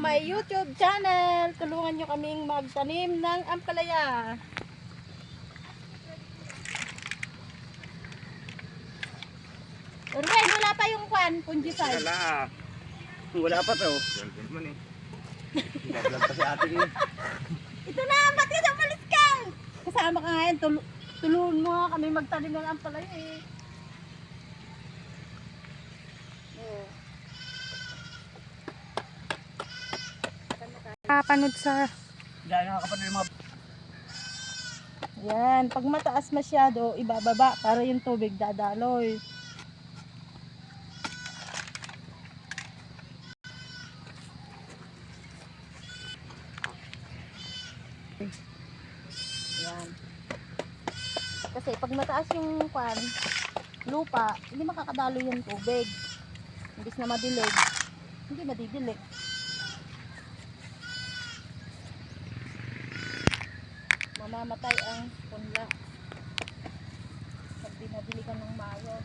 my YouTube channel. Tulungan nyo kaming magtanim ng ampalaya. Urwen, wala pa yung fungicide. Wala pa to. Vlog pa si ate eh. Ito na, ba't ka umalis ka? Kasama ka ngayon, tulungan mo nga kami magtanim ng ampalaya eh. Kapanood sa... Dahil nakakapanood ng mga... Yan, pag mataas masyado, ibababa para yung tubig dadaloy. Yan. Kasi pag mataas yung lupa, hindi makakadalo yung tubig. Imbis na madilig, hindi madidilig. Mamamatay ang punla pag dinadiligan ng maayos.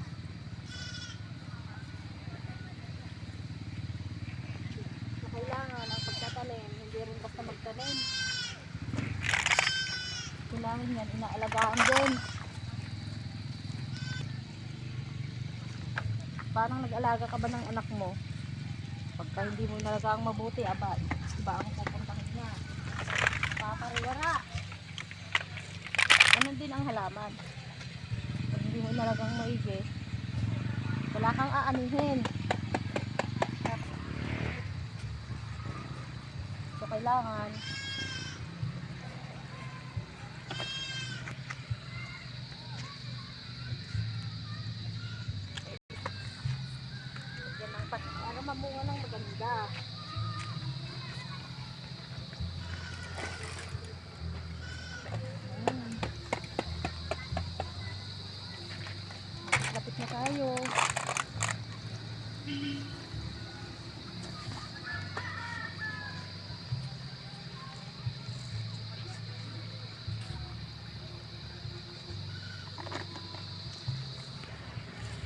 So kailangan ang pagtatanim, hindi rin basta magtanim. Kailangan yan, inaalagaan din. Parang nag-alaga ka ba ng anak mo? Pagka hindi mo inalagaan mabuti, iba ang pupuntahin niya. Papariwara. Ganun din ang halaman. Pag hindi mo inalagang maigi, wala kang aanihin. So kailangan para mamunga ng maganda. Lapit na tayo.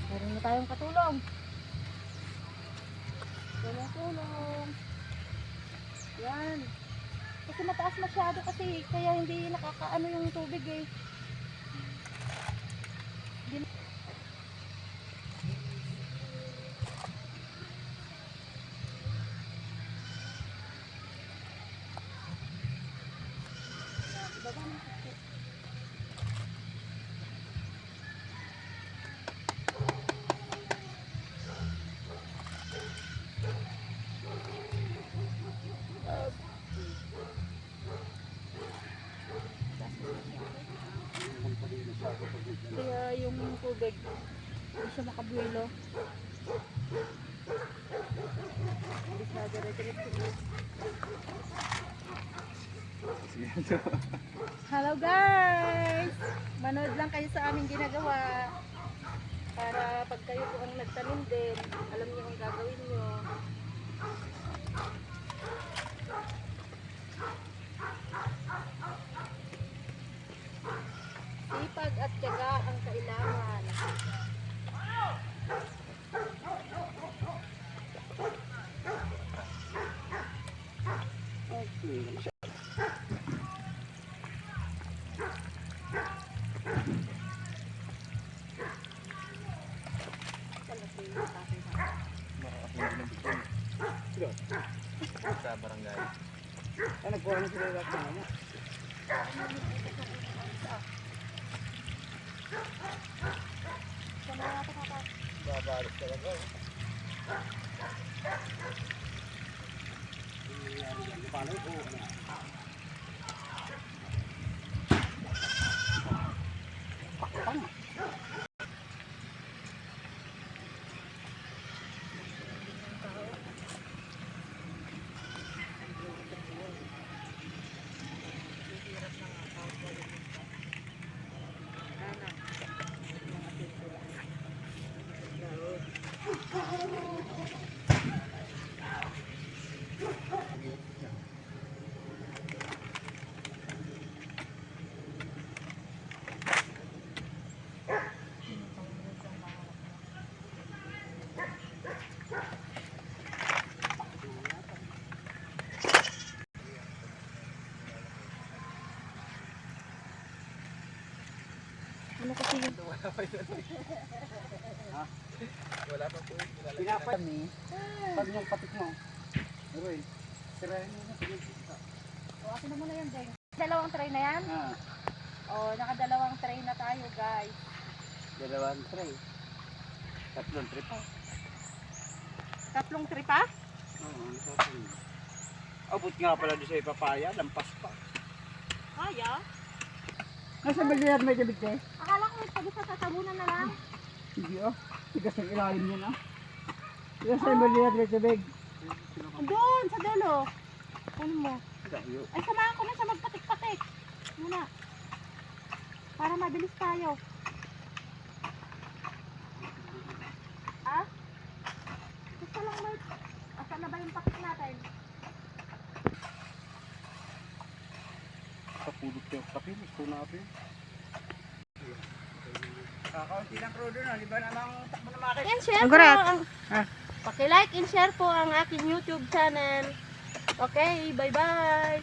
Meron na tayong katulong. Tulong. Yan. Kasi mataas masyado kasi kaya hindi nakakaano yung tubig eh. Kaya yung tubig hindi siya makabuelo. Hindi siya dire-diretso. Hello guys! Manood lang kayo sa aming ginagawa para pag kayo po ang nagtanim din, alam niyo ang gagawin niyo. Sipag at tiyaga ang kailangan. Sa barangay. Ano po ang sila lahat na mo? Babaros talaga. Paano po? Ha? Wala pa po. Pinapay kami. Pag yung patik mo. Uy, tirahin mo na. O, akin na muna yan, Deng. Dalawang tray na yan? Ah, O, nakadalawang tray na tayo, guys. dalawang tray. Tatlong tray pa. Tatlong tray pa? Oo, ano sa atin? Abot nga pala doon sa ipapaya, lampas pa. Kaya? Nasa baliyad may gabit eh? Akala ko pag isa tatabunan na lang. Hindi oh. Tigas ng ilalim yun ah. Tigas ng baliyad may tubig. Doon, sa dulo. Ano mo? Dayo. Ay, samahan ko na siya magpatik-patik. Muna. Para mabilis tayo. Ha? Gusto lang mo. Asan na ba yung pakit natin? Kapulot yung kape, gusto natin. Kakaunti ng crudo na, di ba namang takbo na makit? And share po Congrats. ang... Paki-like and share po ang aking YouTube channel. Okay, bye-bye!